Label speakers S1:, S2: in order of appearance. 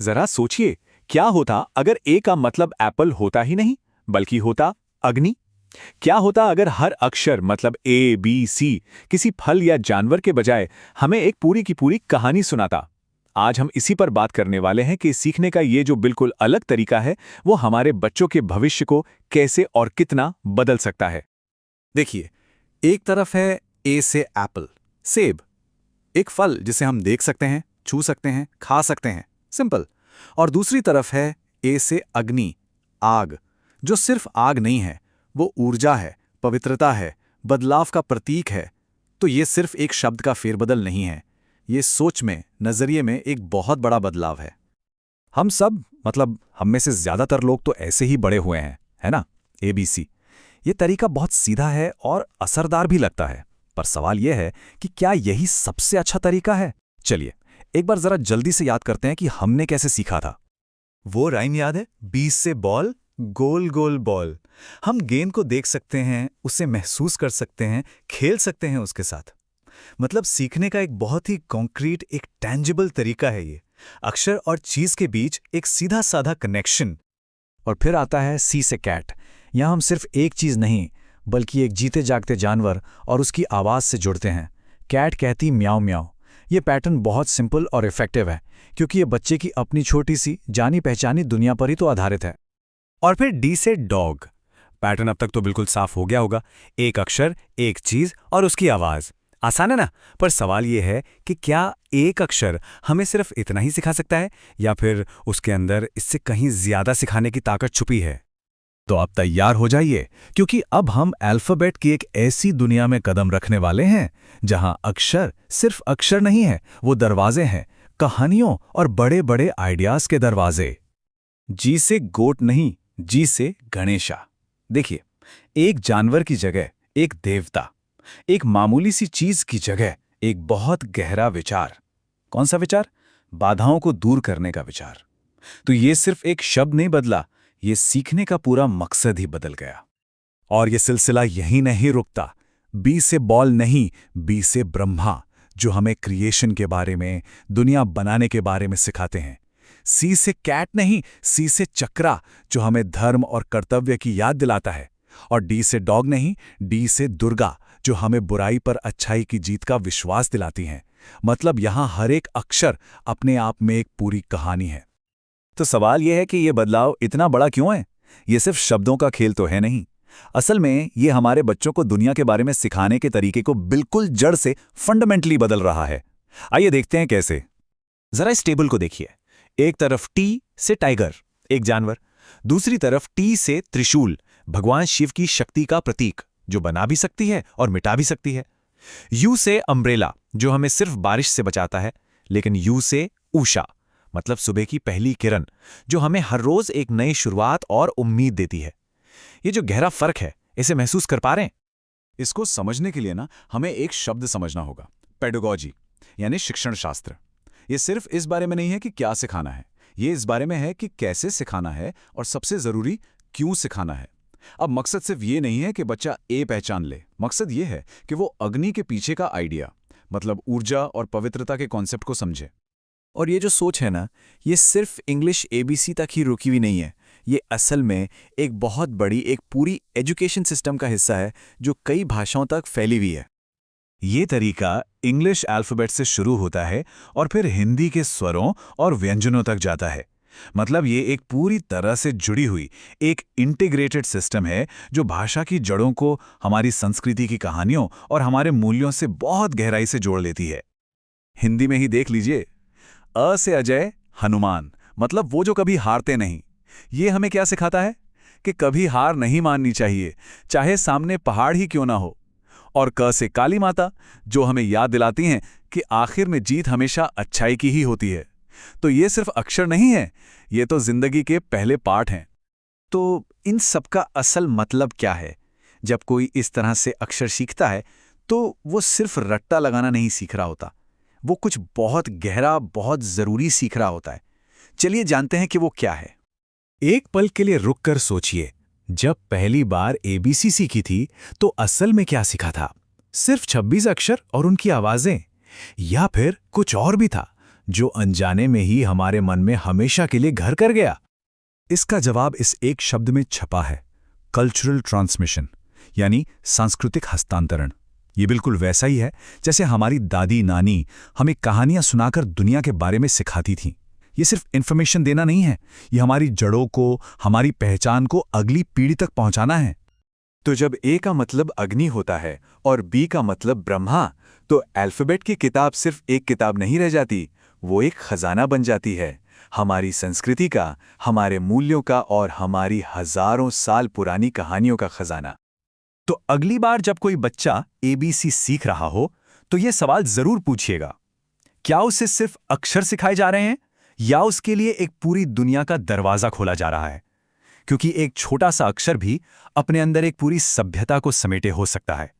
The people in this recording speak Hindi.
S1: जरा सोचिए, क्या होता अगर ए का मतलब एप्पल होता ही नहीं, बल्कि होता अग्नि? क्या होता अगर हर अक्षर मतलब ए, बी, सी किसी फल या जानवर के बजाय हमें एक पूरी की पूरी कहानी सुनाता? आज हम इसी पर बात करने वाले हैं कि सीखने का ये जो बिल्कुल अलग तरीका है, वो हमारे बच्चों के भविष्य को कैसे और कितना बदल सकता है।
S2: देखिए, एक तरफ है ए से एप्पल, सेब, एक फल जिसे हम देख सकते हैं, छू सकते हैं, खा सकते हैं, सिंपल। और दूसरी तरफ है ए से अग्नि, आग, जो सिर्फ आग नहीं है, वो ऊर्जा है, पवित्रता है, बदलाव का प्रतीक है। तो ये सिर्फ एक शब्द का फेरबदल नहीं है, ये सोच में, नजरिए में एक बहुत बड़ा बदलाव है। हम सब, मतलब हम में से ज्यादातर लोग तो ऐसे ही बड़े हुए हैं, है ना? ABC। ये तरीका बहुत सीधा है और असरदार भी लगता है, पर सवाल यह है कि क्या यही सबसे अच्छा तरीका है? चलिए एक बार जरा जल्दी से याद करते हैं कि हमने कैसे सीखा था। वो राइम याद है, 20 से बॉल, गोल गोल बॉल। हम गेंद को देख सकते हैं, उसे महसूस कर सकते हैं, खेल सकते हैं उसके साथ। मतलब सीखने का एक बहुत ही कॉन्क्रीट, एक टैंजिबल तरीका है ये। अक्षर और चीज के बीच एक सीधा साधा कनेक्शन। और फिर आता है सी से कैट। यहाँ हम सिर्फ एक चीज नहीं, बल्कि एक जीते जागते जानवर और उसकी आवाज से जुड़ते हैं। कैट कहती म्याऊ म्याऊ। ये पैटर्न बहुत सिंपल और इफेक्टिव है, क्योंकि ये बच्चे की अपनी छोटी सी जानी पहचानी दुनिया पर ही तो आधारित है। और फिर डी से डॉग। पैटर्न अब तक तो बिल्कुल साफ हो गया होगा। एक अक्षर, एक चीज और उसकी आवाज। आसान है ना? पर सवाल यह है कि क्या एक अक्षर हमें सिर्फ इतना ही सिखा सकता है, या फिर उसके अंदर इससे कहीं ज्यादा सिखाने की ताकत छुपी है? तो आप तैयार हो जाइए, क्योंकि अब हम अल्फाबेट की एक ऐसी दुनिया में कदम रखने वाले हैं जहां अक्षर सिर्फ अक्षर नहीं है, वो दरवाजे हैं, कहानियों और बड़े बड़े आइडियाज के दरवाजे। जी से गोट नहीं, जी से गणेशा। देखिए, एक जानवर की जगह एक देवता, एक मामूली सी चीज की जगह एक बहुत गहरा विचार। कौन सा विचार? बाधाओं को दूर करने का विचार। तो ये सिर्फ एक शब्द नहीं बदला, ये सीखने का पूरा मकसद ही बदल गया। और ये सिलसिला यहीं नहीं रुकता। बी से बॉल नहीं, बी से ब्रह्मा, जो हमें क्रिएशन के बारे में, दुनिया बनाने के बारे में सिखाते हैं। सी से कैट नहीं, सी से चक्रा, जो हमें धर्म और कर्तव्य की याद दिलाता है। और डी से डॉग नहीं, डी से दुर्गा, जो हमें बुराई पर अच्छाई की जीत का विश्वास दिलाती हैं। मतलब यहां हर एक अक्षर अपने आप में एक पूरी कहानी है। तो सवाल यह है कि यह बदलाव इतना बड़ा क्यों है? ये सिर्फ शब्दों का खेल तो है नहीं। असल में ये हमारे बच्चों को दुनिया के बारे में सिखाने के तरीके को बिल्कुल जड़ से फंडामेंटली बदल रहा है। आइए देखते हैं कैसे। जरा इस टेबल को देखिए। एक तरफ टी से टाइगर, एक जानवर। दूसरी तरफ टी से त्रिशूल, भगवान शिव की शक्ति का प्रतीक, जो बना भी सकती है और मिटा भी सकती है। यू से अम्ब्रेला, जो हमें सिर्फ बारिश से बचाता है। लेकिन यू से उषा, मतलब सुबह की पहली किरण, जो हमें हर रोज एक नई शुरुआत और उम्मीद देती है। ये जो गहरा फर्क है, इसे महसूस कर पा रहे हैं? इसको समझने के लिए ना हमें एक शब्द समझना होगा, पेडागॉजी, यानी शिक्षण शास्त्र। ये सिर्फ इस बारे में नहीं है कि क्या सिखाना है, ये इस बारे में है कि कैसे सिखाना है, और सबसे जरूरी क्यों सिखाना है। अब मकसद सिर्फ ये नहीं है कि बच्चा ए पहचान ले, मकसद ये है कि वो अग्नि के पीछे का आइडिया, मतलब ऊर्जा और पवित्रता के कॉन्सेप्ट को समझे। और ये जो सोच है ना, ये सिर्फ इंग्लिश ABC तक ही रुकी हुई नहीं है। ये असल में एक बहुत बड़ी, एक पूरी एजुकेशन सिस्टम का हिस्सा है, जो कई भाषाओं तक फैली हुई है। ये तरीका इंग्लिश अल्फाबेट से शुरू होता है और फिर हिंदी के स्वरों और व्यंजनों तक जाता है। मतलब ये एक पूरी तरह से जुड़ी हुई एक इंटीग्रेटेड सिस्टम है, जो भाषा की जड़ों को हमारी संस्कृति की कहानियों और हमारे मूल्यों से बहुत गहराई से जोड़ लेती है। हिंदी में ही देख लीजिए, अ से अजय, हनुमान, मतलब वो जो कभी हारते नहीं। ये हमें क्या सिखाता है? कि कभी हार नहीं माननी चाहिए, चाहे सामने पहाड़ ही क्यों ना हो। और क से काली माता, जो हमें याद दिलाती हैं कि आखिर में जीत हमेशा अच्छाई की ही होती है। तो ये सिर्फ अक्षर नहीं है, ये तो जिंदगी के पहले पाठ हैं। तो इन सब का असल मतलब क्या है? जब कोई इस तरह से अक्षर सीखता है, तो वो सिर्फ रट्टा लगाना नहीं सीख रहा होता, वो कुछ बहुत गहरा, बहुत जरूरी सीख रहा होता है। चलिए जानते हैं कि वो क्या है। एक पल के लिए रुककर सोचिए, जब पहली बार ABC सीखी थी, तो असल में क्या सीखा था? सिर्फ 26 अक्षर और उनकी आवाजें, या फिर कुछ और भी था
S1: जो अनजाने में ही हमारे मन में हमेशा के लिए घर कर गया?
S2: इसका जवाब इस एक शब्द में छपा है, कल्चरल ट्रांसमिशन, यानी सांस्कृतिक हस्तांतरण। ये बिल्कुल वैसा ही है जैसे हमारी दादी नानी हमें कहानियां सुनाकर दुनिया के बारे में सिखाती थीं। ये सिर्फ इन्फॉर्मेशन देना नहीं है, ये हमारी जड़ों को, हमारी पहचान को अगली पीढ़ी तक पहुंचाना है।
S1: तो जब ए का मतलब अग्नि होता है और बी का मतलब ब्रह्मा, तो अल्फाबेट की किताब सिर्फ एक किताब नहीं रह जाती, वो एक खजाना बन जाती है, हमारी संस्कृति का, हमारे मूल्यों का और हमारी हजारों साल पुरानी कहानियों का खजाना।
S2: तो अगली बार जब कोई बच्चा ABC सीख रहा हो, तो यह सवाल जरूर पूछिएगा, क्या उसे सिर्फ अक्षर सिखाए जा रहे हैं या उसके लिए एक पूरी दुनिया का दरवाजा खोला जा रहा है? क्योंकि एक छोटा सा अक्षर भी अपने अंदर एक पूरी सभ्यता को समेटे हो सकता है।